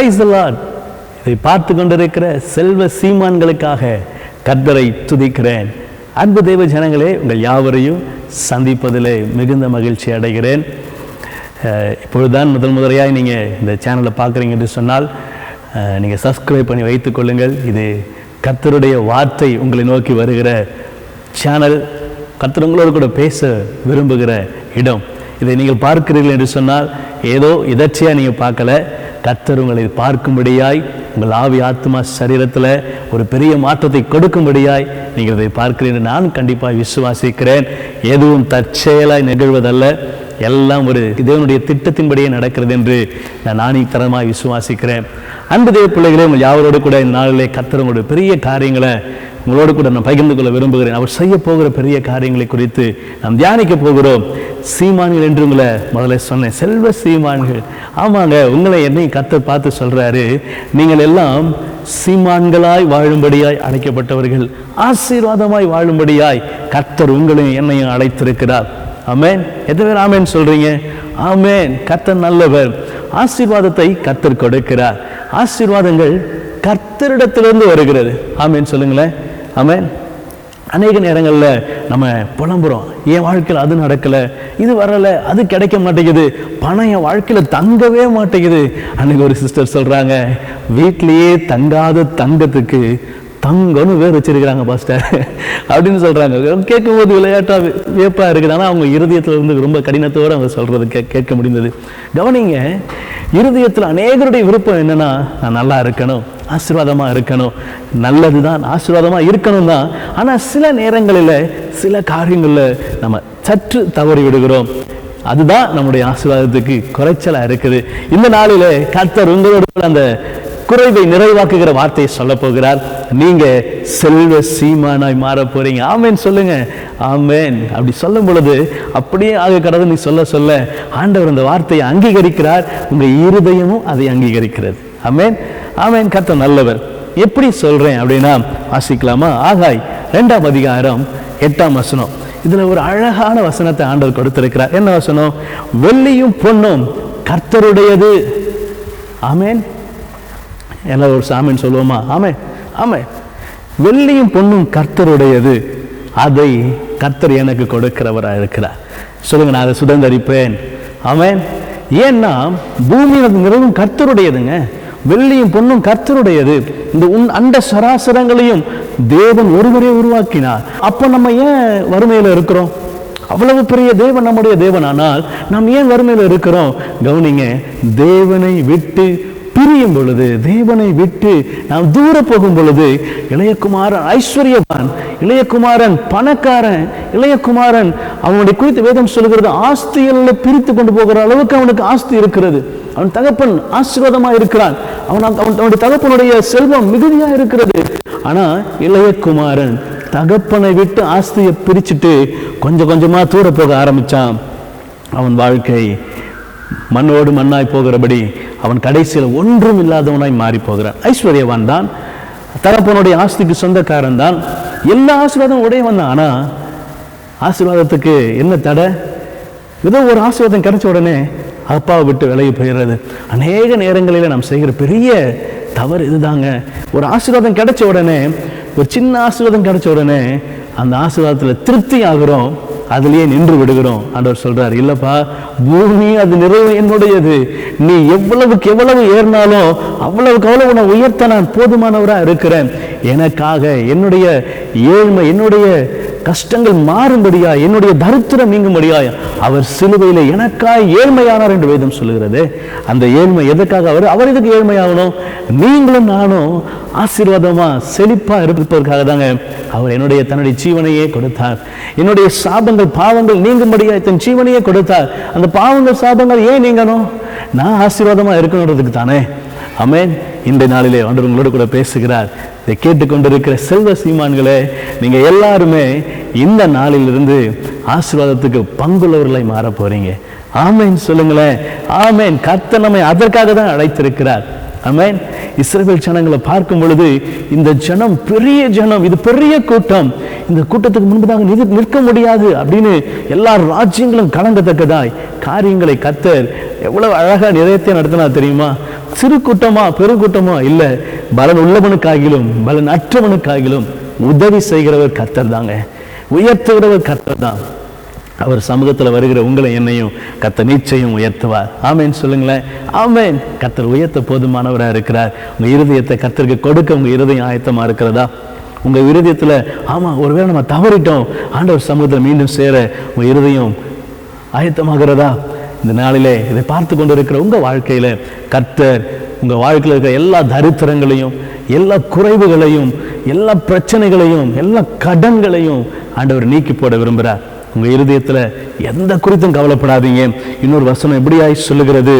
Praise the Lord. இதை பார்த்து கொண்டிருக்கிற செல்வ சீமான்களுக்காக கர்த்தரை துதிக்கிறேன். அன்பு தேவ ஜனங்களே, உங்கள் யாவரையும் சந்திப்பதில் மிகுந்த மகிழ்ச்சி அடைகிறேன். இப்பொழுதுதான் முதல் நீங்கள் இந்த சேனலை பார்க்குறீங்க என்று சொன்னால் நீங்கள் சப்ஸ்கிரைப் பண்ணி வைத்துக் கொள்ளுங்கள். இது கர்த்தருடைய வார்த்தை உங்களை நோக்கி வருகிற சேனல். கர்த்தர் உங்களோடு கூட பேச விரும்புகிற இடம். இதை நீங்கள் பார்க்கிறீர்கள் என்று சொன்னால் ஏதோ எதர்ச்சியாக நீங்கள் பார்க்கல, கர்த்தர் உங்களை பார்க்கும்படியாய், உங்கள் ஆவி ஆத்மா சரீரத்தில் ஒரு பெரிய மாற்றத்தை கொடுக்கும்படியாய் நீங்கள் இதை பார்க்கிறீர்கள். நான் கண்டிப்பாக விசுவாசிக்கிறேன். எதுவும் தற்செயலாய் நிகழ்வதல்ல, எல்லாம் ஒரு தேவனுடைய திட்டத்தின்படியே நடக்கிறது என்று நான் ஆணித்தரமாக விசுவாசிக்கிறேன். அன்பு தேவ பிள்ளைகளே, உங்கள் யாவரோடு கூட இந்த நாளிலே கர்த்தர் உங்களுடைய பெரிய காரியங்களை உங்களோடு கூட நான் பகிர்ந்து கொள்ள விரும்புகிறேன். அவர் செய்ய போகிற பெரிய காரியங்களை குறித்து நாம் தியானிக்க போகிறோம். சீமான்கள் என்று உங்களை முதல்ல சொன்னேன், செல்வ சீமான்கள். ஆமாங்க, உங்களை என்னையும் கர்த்தர் பார்த்து சொல்றாரு, நீங்கள் எல்லாம் சீமான்களாய் வாழும்படியாய் அழைக்கப்பட்டவர்கள், ஆசீர்வாதமாய் வாழும்படியாய் கர்த்தர் உங்களையும் என்னையும் அழைத்திருக்கிறார். ஆமென். எத்தனை பேர் ஆமென் சொல்றீங்க? ஆமென். கர்த்தர் நல்லவர். ஆசீர்வாதத்தை கர்த்தர் கொடுக்கிறார். ஆசீர்வாதங்கள் கர்த்தரிடத்திலிருந்து வருகிறது. ஆமென் சொல்லுங்களேன். ஆமென். அநேக நேரங்களில் நம்ம புலம்புறோம், என் வாழ்க்கையில் அது நடக்கலை, இது வரலை, அது கிடைக்க மாட்டேங்குது, பணம் என் வாழ்க்கையில் தங்கவே மாட்டேங்குது. அன்னைக்கு ஒரு சிஸ்டர் சொல்கிறாங்க, வீட்லேயே தங்காத தங்கத்துக்கு தங்கம்னு வேறு வச்சிருக்கிறாங்க பாஸ்டர் அப்படின்னு சொல்கிறாங்க. கேட்கும்போது விளையாட்டாக வியப்பாக இருக்குது. ஆனால் அவங்க இருதயத்தில் இருந்து ரொம்ப கடினத்தோடு அவங்க சொல்கிறது கேட்க முடிந்தது. கவனிங்க, இருதயத்தில் அநேகருடைய விருப்பம் என்னென்னா, நான் நல்லா இருக்கணும், ஆசீர்வாதமாக இருக்கணும், நல்லது தான், ஆசீர்வாதமாக இருக்கணும் தான். ஆனால் சில நேரங்களில் சில காரியங்களில் நம்ம சற்று தவறி விடுகிறோம். அதுதான் நம்முடைய ஆசீர்வாதத்துக்கு குறைச்சலாக இருக்குது. இந்த நாளில் கர்த்தர் உங்களோட அந்த குறைவை நிறைவாக்குகிற வார்த்தையை சொல்ல போகிறார். நீங்க செல்வ சீமானாய் மாற போறீங்க. ஆமேன் சொல்லுங்க. ஆமேன். அப்படி சொல்லும் பொழுது அப்படியே ஆக கடவுள் நீ சொல்ல சொல்ல ஆண்டவர் அந்த வார்த்தையை அங்கீகரிக்கிறார். உங்க இருதயமும் அதை அங்கீகரிக்கிறது. ஆமேன். ஆமேன். கர்த்தர் நல்லவர். எப்படி சொல்றேன் அப்படின்னா வாசிக்கலாமா? ஆகாய் 2ஆம் அதிகாரம் 8ஆம் வசனம். இதுல ஒரு அழகான வசனத்தை ஆண்டவர் கொடுத்திருக்கிறார். என்ன வசனம்? வெள்ளியும் பொன்னும் கர்த்தருடையது. ஆமேன். எல்லாம் ஒரு சாமின்னு சொல்லுவோமா? ஆமே. ஆமே. வெள்ளியும் பொன்னும் கர்த்தருடையது, அதை கர்த்தர் எனக்கு கொடுக்கிறவராக இருக்கிறார். சொல்லுங்க, நான் அதை சுதந்தரிப்பேன். ஆமேன். ஏன்னா பூமியின் நிறைவும் கர்த்தருடையதுங்க. வெள்ளியும் பொன்னும் கர்த்தருடையது. இந்த அண்ட சராசரங்களையும் தேவன் ஒருவரே உருவாக்கினார். அப்போ நம்ம ஏன் வறுமையில் இருக்கிறோம்? அவ்வளவு பெரிய தேவன் நம்முடைய தேவன், ஆனால் நாம் ஏன் வறுமையில் இருக்கிறோம்? கவனிங்க, தேவனை விட்டு பிரியும் பொழுது, தேவனை விட்டு நாம் தூர போகும் பொழுது, இளையகுமாரன் ஐஸ்வர்யவான், இளையகுமாரன் பணக்காரன், இளையகுமாரன் அவனுடைய குறித்து வேதம் சொல்கிறது, ஆஸ்திகளை பிரித்து கொண்டு போகிற அளவுக்கு அவனுக்கு ஆஸ்தி இருக்கிறது. அவன் தகப்பன் ஆசீர்வாதமாக இருக்கிறான். அவனுடைய தகப்பனுடைய செல்வம் மிகுதியா இருக்கிறது. ஆனா இளையகுமாரன் தகப்பனை விட்டு ஆஸ்தியை பிரிச்சுட்டு கொஞ்சம் கொஞ்சமா தூர போக ஆரம்பிச்சான். அவன் வாழ்க்கை மண்ணோடு மண்ணாய் போகிறபடி அவன் கடைசியில் ஒன்றும் இல்லாதவனாய் மாறி போகிறான். ஐஸ்வர்யவான் தான், தகப்பனுடைய ஆஸ்திக்கு சொந்தக்காரன் தான், எல்லா ஆசீர்வாதம் உடையவன் தான். ஆனா ஆசீர்வாதத்துக்கு என்ன தடை? ஏதோ ஒரு ஆசீர்வாதம் கிடைச்ச உடனே அப்பாவை விட்டு விலகி போயிடுறது. அநேக நேரங்களில் நாம் செய்கிற பெரிய தவறு இதுதாங்க. ஒரு ஆசீர்வாதம் கிடைச்ச உடனே, ஒரு சின்ன ஆசீர்வாதம் கிடைச்ச உடனே அந்த ஆசீர்வாதத்தில் திருப்தி ஆகிறோம், அதுலயே நின்று விடுகிறோம். ஆண்டவர் சொல்றார், இல்லப்பா, பூமி அது நிறைவு என்னுடையது. நீ எவ்வளவுக்கு எவ்வளவு ஏறினாலும் அவ்வளவுக்கு அவ்வளவு உன்னை உயர்த்த நான் போதுமானவரா இருக்கிறேன். எனக்காக என்னுடைய ஏழ்மை, என்னுடைய கஷ்டங்கள் மாறும்படியா, என்னுடைய தரித்திரம் நீங்கும்படியா அவர் சிலுவையில் எனக்காக ஏழ்மையானார் என்று வேதம் சொல்லுகிறது. அந்த ஏழ்மை எதற்காக? அவர் எதுக்கு ஏழ்மையாகணும்? நீங்களும் நானும் ஆசீர்வாதமா செழிப்பா இருப்பதற்காக தாங்க அவர் தன்னுடைய ஜீவனையே கொடுத்தார். என்னுடைய சாபங்கள் பாவங்கள் நீங்கும்படியா தன் ஜீவனையே கொடுத்தார். அந்த பாவங்கள் சாபங்கள் ஏன் நீங்கணும்? நான் ஆசீர்வாதமா இருக்கணுன்றதுக்கு தானே. ஆமென். இந்த நாளிலே ஆண்டவர் உங்களோடு கூட பேசுகிறார். இதை கேட்டுக்கொண்டிருக்கிற செல்வ சீமான்களே, நீங்க எல்லாருமே இந்த நாளிலிருந்து ஆசீர்வாதத்துக்கு பங்குள்ளவர்களை மாற போறீங்க. ஆமென் சொல்லுங்களேன். ஆமென். கர்த்தர் நம்மை அதற்காக தான் அழைத்திருக்கிறார். ஆமென். இஸ்ரவேல் ஜனங்களை பார்க்கும் பொழுது இந்த ஜனம் பெரிய ஜனம், இது பெரிய கூட்டம், இந்த கூட்டத்துக்கு முன்பதாக நிற்க முடியாது அப்படின்னு எல்லா ராஜ்யங்களும் கலங்கத்தக்கதாய் காரியங்களை கர்த்தர் எவ்வளவு அழகா நிறைவேற்றி நடத்தினா தெரியுமா? சிறு கூட்டமா பெருங்கூட்டமா இல்லை, பலன் உள்ளவனுக்காகிலும் பலன் அற்றவனுக்காகிலும் உதவி செய்கிறவர் கர்த்தர் தாங்க, உயர்த்துகிறவர் கர்த்தர் தான். அவர் சமூகத்தில் வருகிற உங்களை என்னையும் கர்த்தர் நிச்சயம் உயர்த்துவார். ஆமேன் சொல்லுங்களேன். ஆமேன். கர்த்தர் உயர்த்த போதுமானவராக இருக்கிறார். உங்கள் இருதயத்தை கர்த்தருக்கு கொடுக்க உங்கள் இருதயம் ஆயத்தமாக இருக்கிறதா? உங்கள் இருதயத்தில் ஆமாம் ஒருவேளை நம்ம தவறிட்டோம், ஆண்டவர் சமூகத்தில் மீண்டும் சேர உங்கள் இருதயம் ஆயத்தமாகிறதா? இந்த நாளிலே இதை பார்த்து கொண்டு இருக்கிற உங்கள் வாழ்க்கையில் கர்த்தர் உங்கள் வாழ்க்கையில் இருக்கிற எல்லா தரித்திரங்களையும், எல்லா குறைவுகளையும், எல்லா பிரச்சனைகளையும், எல்லா கடன்களையும் ஆண்டவர் நீக்கி போட விரும்புகிறார். உங்கள் இருதயத்தில் எந்த குறித்தும் கவலைப்படாதீங்க. இன்னொரு வசனம் எப்படியாய் சொல்லுகிறது,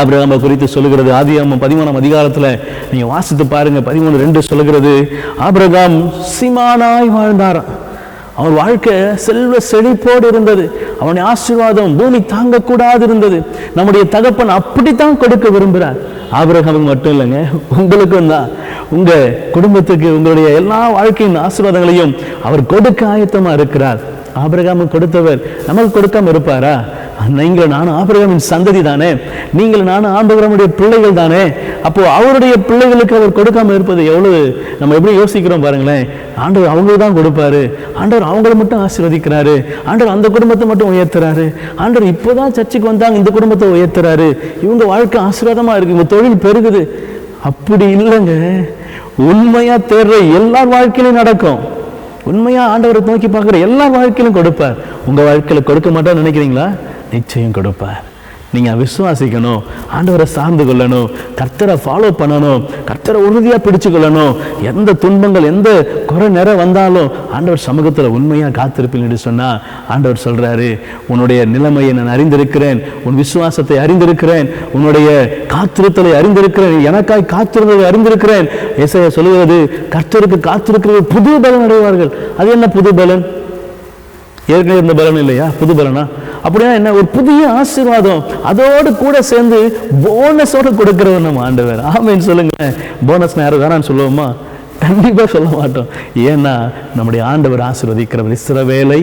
ஆபிரகாமை குறித்து சொல்லுகிறது. ஆதியாகமம் 13ஆம் அதிகாரத்தில் நீங்கள் வாசித்து பாருங்க. 13:2 சொல்லுகிறது, ஆபிரகாம் சீமானாய் வாழ்ந்தாராம். அவன் வாழ்க்கை செல்வ செழிப்போடு இருந்தது. அவனுடைய ஆசீர்வாதம் பூமி தாங்கக்கூடாது இருந்தது. நம்முடைய தகப்பன் அப்படித்தான் கொடுக்க விரும்புகிறார். ஆபிரகாமுக்கு மட்டும் இல்லைங்க, உங்களுக்கும் தான். உங்க குடும்பத்துக்கு உங்களுடைய எல்லா வாழ்க்கையின் ஆசீர்வாதங்களையும் அவர் கொடுக்க ஆயத்தமா இருக்கிறார். ஆபிரகாமுக்கு கொடுத்தவர் நமக்கு கொடுக்காம இருப்பாரா? நீங்கள் நானும் ஆபிரகாமின் சந்ததி தானே, நீங்கள் நானும் ஆண்டவருடைய பிள்ளைகள் தானே. அப்போ அவருடைய பிள்ளைகளுக்கு அவர் கொடுக்காம இருப்பது எவ்வளவு நம்ம எப்படி யோசிக்கிறோம் பாருங்களேன். ஆண்டவர் அவங்களுக்கு தான் கொடுப்பாரு, ஆண்டவர் அவங்களை மட்டும் ஆசீர்வதிக்கிறாரு, ஆண்டவர் அந்த குடும்பத்தை மட்டும் உயர்த்துறாரு, ஆண்டவர் இப்போதான் சர்ச்சுக்கு வந்தாங்க இந்த குடும்பத்தை உயர்த்துறாரு, இவங்க வாழ்க்கை ஆசீர்வாதமா இருக்கு, இவங்க தொழில் பெருகுது. அப்படி இல்லைங்க. உண்மையா தேர்ற எல்லார் வாழ்க்கையிலும் நடக்கும். உண்மையா ஆண்டவரை நோக்கி பார்க்குற எல்லா வாழ்க்கையிலும் கொடுப்பார். உங்க வாழ்க்கையில கொடுக்க மாட்டான்னு நினைக்கிறீங்களா? நிச்சயம் கொடுப்பார். நீங்க விசுவாசிக்கணும், ஆண்டவரை சார்ந்து கொள்ளணும், கர்த்தரை ஃபாலோ பண்ணணும், கர்த்தரை உறுதியா பிடிச்சு கொள்ளணும். எந்த துன்பங்கள் எந்த குறை நேரம் வந்தாலும் ஆண்டவர் சமூகத்துல உண்மையா காத்திருப்பேன் என்று சொன்னா ஆண்டவர் சொல்றாரு, உன்னுடைய நிலைமையை நான் அறிந்திருக்கிறேன், உன் விசுவாசத்தை அறிந்திருக்கிறேன், உன்னுடைய காத்திருத்தலை அறிந்திருக்கிறேன், எனக்காய் காத்திருந்ததை அறிந்திருக்கிறேன். ஏசாயா சொல்லுகிறது, கர்த்தருக்கு காத்திருக்கிறது புது பலன் அடைவார்கள். அது என்ன புது பலன்? ஏற்கனவே இருந்த பலன் இல்லையா? புது பலனா? அப்படின்னா என்ன? ஒரு புதிய ஆசீர்வாதம் அதோடு கூட சேர்ந்து போனஸோட கொடுக்கிறவர் நம்ம ஆண்டவர். ஆமேன்னு சொல்லுங்களேன். போனஸ் யாரும் வேணான்னு சொல்லுவோமா? கண்டிப்பா சொல்ல மாட்டோம். ஏன்னா நம்முடைய ஆண்டவர் ஆசீர்வதிக்கிறவர். இஸ்ரவேலை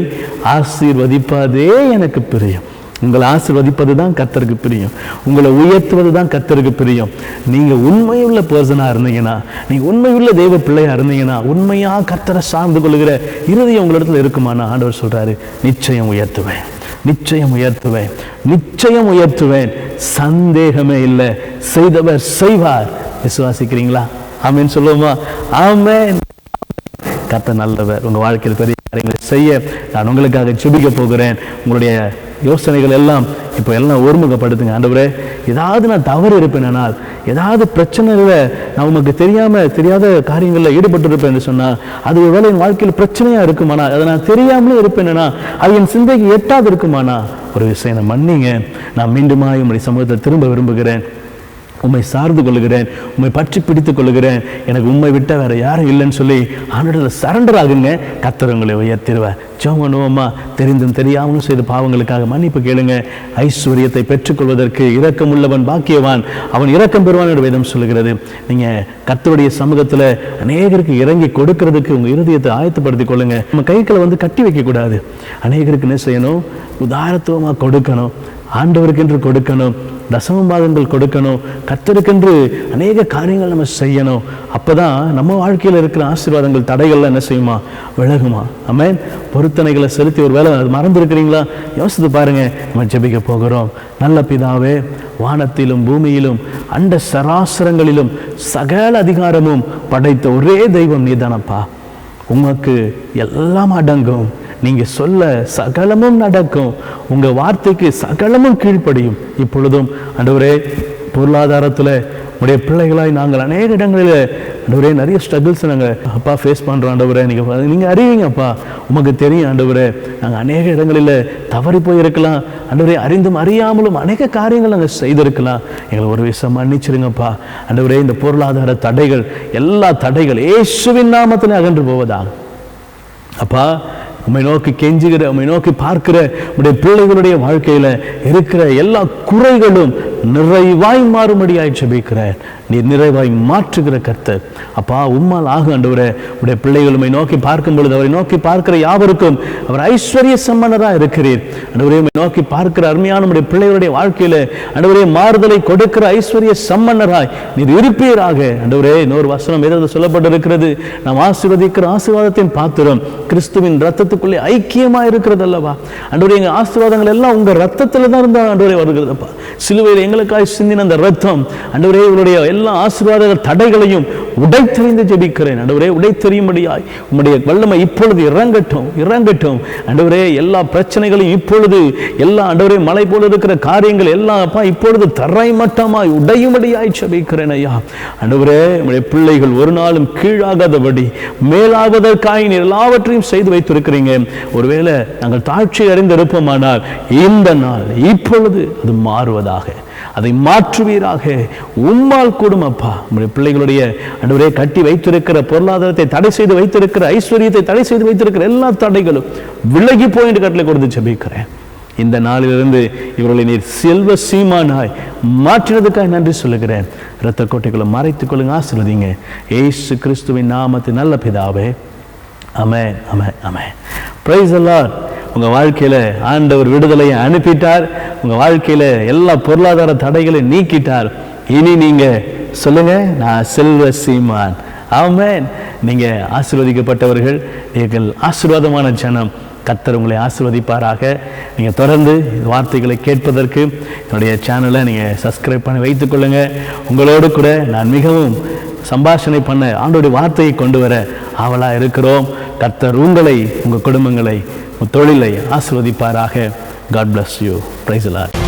ஆசீர்வதிப்பதே எனக்கு பிரியம். உங்களை ஆசீர்வதிப்பது தான் கர்த்தருக்கு பிரியம். உங்களை உயர்த்துவது தான் கர்த்தருக்கு பிரியம். நீங்க உண்மையுள்ள பர்சனா இருந்தீங்கன்னா, நீங்க உண்மையுள்ள தெய்வ பிள்ளையா இருந்தீங்கன்னா, உண்மையா கர்த்தரை சார்ந்து கொள்ளுகிற இருதயம் உங்களிடத்துல இருக்குமானா ஆண்டவர் சொல்றாரு, நிச்சயம் உயர்த்துவேன், நிச்சயம் உயர்த்துவேன், நிச்சயம் உயர்த்துவேன், சந்தேகமே இல்லை, செய்தவர் செய்வார். விசுவாசிக்கிறீங்களா? ஆமேன் சொல்லுவோமா? ஆமேன். கர்த்தர் நல்லவர். உங்க வாழ்க்கையில் பெரிய காரியங்களை செய்ய நான் உங்களுக்காக ஜெபிக்க போகிறேன். உங்களுடைய யோசனைகள் எல்லாம் இப்போ எல்லாம் ஒருமுகப்படுத்துங்க. ஆண்டவரே, ஏதாவது நான் தவறு இருப்பேனால், ஏதாவது பிரச்சனைகளை நான் உமக்கு தெரியாத காரியங்களில் ஈடுபட்டு இருப்பேன் என்று சொன்னால், அது ஒருவேளை என் வாழ்க்கையில் பிரச்சனையா இருக்குமானா, அதை நான் தெரியாமலே இருப்பேன்னா, அது என் சிந்தைக்கு எட்டாது இருக்குமானா, ஒரு விஷயம் நான் மன்னிங்க. நான் மீண்டுமாய் உங்களுடைய சமூகத்தில் திரும்ப விரும்புகிறேன். உம்மை சார்ந்து கொள்ளுகிறேன், உம்மை பற்றி பிடித்துக் கொள்ளுகிறேன், எனக்கு உண்மை விட்ட வேற யாரும் இல்லைன்னு சொல்லி ஆண்டவரில் சரண்டர் ஆகுங்க. கர்த்தர் உங்களை உயர்த்திடுவார். ஜெபம் பண்ணுவோமா? தெரிந்தும் தெரியாமலும் செய்த பாவங்களுக்காக மன்னிப்பு கேளுங்க. ஐஸ்வர்யத்தை பெற்றுக்கொள்வதற்கு இரக்கம் உள்ளவன் பாக்கியவான், அவன் இரக்கம் பெறுவான் என்று வேதம் சொல்லுகிறது. நீங்க கர்த்தருடைய சமூகத்தில் அநேகருக்கு இறங்கி கொடுக்கறதுக்கு உங்க இருதயத்தை ஆயத்தப்படுத்திக் கொள்ளுங்க. நம்ம கைகளை கட்டி வைக்க கூடாது. அநேகருக்கு என்ன செய்யணும்? உதாரத்துவமாக கொடுக்கணும், ஆண்டவருக்கென்று கொடுக்கணும், தசமபாகங்கள் கொடுக்கணும், கர்த்தருக்கென்று அநேக காரியங்கள் நம்ம செய்யணும். அப்பதான் நம்ம வாழ்க்கையில் இருக்கிற ஆசீர்வாதங்கள் தடைகள்லாம் என்ன செய்யுமா? விலகுமா? ஆமென். பொருத்தனைகளை செலுத்தி ஒரு வேளை மறந்துருக்கிறீங்களா? யோசித்து பாருங்க. நம்ம ஜெபிக்க போகிறோம். நல்ல பிதாவே, வானத்திலும் பூமியிலும் அண்ட சராசரங்களிலும் சகல அதிகாரமும் படைத்த ஒரே தெய்வம் நீதானப்பா. உமக்கு எல்லாம் அடங்கும். நீங்க சொல்ல சகலமும் நடக்கும். உங்க வார்த்தைக்கு சகலமும் கீழ்ப்படியும். இப்பொழுதும் ஆண்டவரே, பொருளாதாரத்தில் உடைய பிள்ளைகளாய் நாங்கள் அநேக இடங்களில் ஆண்டவரே நிறைய ஸ்ட்ரகிள்ஸ் நாங்கள் அப்பா ஃபேஸ் பண்ணுறோம். ஆண்டவரே, நீங்கள் அறிவீங்கப்பா, உமக்கு தெரியும். ஆண்டவரே, நாங்கள் அநேக இடங்களில் தவறி போயிருக்கலாம். ஆண்டவரே, அறிந்தும் அறியாமலும் அநேக காரியங்கள் நாங்கள் செய்திருக்கலாம். எங்களை ஒரு விஷயம் மன்னிச்சிருங்கப்பா. ஆண்டவரே, இந்த பொருளாதார தடைகள், எல்லா தடைகள் இயேசுவின் நாமத்தில் அகன்று போவதாக. அப்பா, உம்மை நோக்கி கெஞ்சுகிற, உம்மை நோக்கி பார்க்கிற உடைய பிள்ளைகளுடைய வாழ்க்கையில இருக்கிற எல்லா குறைகளும் நிறைவாய் மாறும்படியாய் ஜெபிக்கிறேன். நீர் நிறைவாய் மாற்றுகிற கர்த்தர். அப்பா, உம்மால் ஆகும் ஆண்டவரே. உடைய பிள்ளைகளுமை நோக்கி பார்க்கும் பொழுது அவரை நோக்கி பார்க்கிற யாவருக்கும் அவர் ஐஸ்வர்ய சம்பன்னராக இருக்கிறீர் ஆண்டவரே. நோக்கி பார்க்கிற அருமையான உடைய பிள்ளைகளுடைய வாழ்க்கையில ஆண்டவரே மாறுதலை கொடுக்கிற ஐஸ்வர்ய சம்பன்னராய் நீர் இருப்பீராக ஆண்டவரே. இன்னொரு வசனம் எதாவது சொல்லப்பட்டிருக்கிறது, நாம் ஆசீர்வதிக்கிற ஆசீர்வாதத்தின் பாத்திரம் கிறிஸ்துவின் ரத்தத்துக்குள்ளே ஐக்கியமா இருக்கிறது அல்லவா ஆண்டவரே. எங்க ஆசீர்வாதங்கள் எல்லாம் உங்க ரத்தத்துல தான் இருந்தா ஆண்டவரே வருகிறதப்பா. சிலுவையில் எங்களுக்காக சிந்தின அந்த ரத்தம் ஆண்டவரே இவருடைய எல்லா ஆசீர்வாத தடைகளையும் உடைத்தெறிந்து ஜெபிக்கிறேன் ஆண்டவரே. உடைத்தெறியும்படியாய் உம்முடைய வல்லமை இப்பொழுது இறங்கட்டும் இறங்கட்டும் ஆண்டவரே. எல்லா பிரச்சனைகளையும் இப்பொழுது எல்லா ஆண்டவரே மலை போல இருக்கிற காரியங்கள் எல்லாம் அப்பா இப்பொழுது தரை மட்டமாய் உடையும்படியாய் ஜெபிக்கிறேன் ஐயா ஆண்டவரே. உம்முடைய பிள்ளைகள் ஒரு நாளும் கீழாகாதபடி மேலாவதற்காய் நீர் எல்லாவற்றையும் செய்து வைத்திருக்கிறீங்க. ஒருவேளை நாங்கள் தாழ்ச்சி அறிந்திருப்போமானால் இந்த நாள் இப்பொழுது அது மாறுவதாக, அதை மாற்றுவீராக. உம்மால் கூடும் அப்பா. உங்களுடைய பிள்ளைகளுடைய ஆண்டவரே கட்டி வைத்திருக்கிற பொருளாதாரத்தை தடை செய்து வைத்திருக்கிற ஐஸ்வர்யத்தை தடை செய்து வைத்திருக்கிற எல்லா தடைகளும் விலகி போய் என்று கட்டளை கொடுத்து ஜெபிக்கிறேன். இந்த நாளிலிருந்து இவர்களை நீர் செல்வ சீமானாய் மாற்றினதுக்காக நன்றி சொல்லுகிறேன். இரத்த கோட்டைகளை மறைத்துக் கொள்ளுங்க, ஆசீர்வதிங்க. இயேசு கிறிஸ்துவின் நாமத்தில் நல்ல பிதாவே, ஆமென் ஆமென் ஆமென். Praise the Lord. உங்க வாழ்க்கையில ஆண்டவர் விடுதலையை அனுப்பிட்டார். உங்க வாழ்க்கையில எல்லா பொருளாதார தடைகளை நீக்கிட்டார். இனி நீங்க சொல்லுங்க, நான் செல்வ சீமான். ஆமென். நீங்க ஆசீர்வதிக்கப்பட்டவர்கள், நீங்கள் ஆசீர்வாதமான ஜனம். கர்த்தர் உங்களை ஆசீர்வதிப்பாராக. நீங்கள் தொடர்ந்து வார்த்தைகளை கேட்பதற்கு என்னுடைய சேனலை நீங்கள் சப்ஸ்கிரைப் பண்ணி வைத்துக் கொள்ளுங்க. உங்களோடு கூட நான் மிகவும் சம்பாஷணை பண்ண ஆண்டோடைய வார்த்தையை கொண்டு வர ஆவலாக இருக்கிறோம். கர்த்தர் உங்களை, உங்கள் குடும்பங்களை, தொழிலை ஆசீர்வதிப்பாராக. God bless you. Praise the Lord.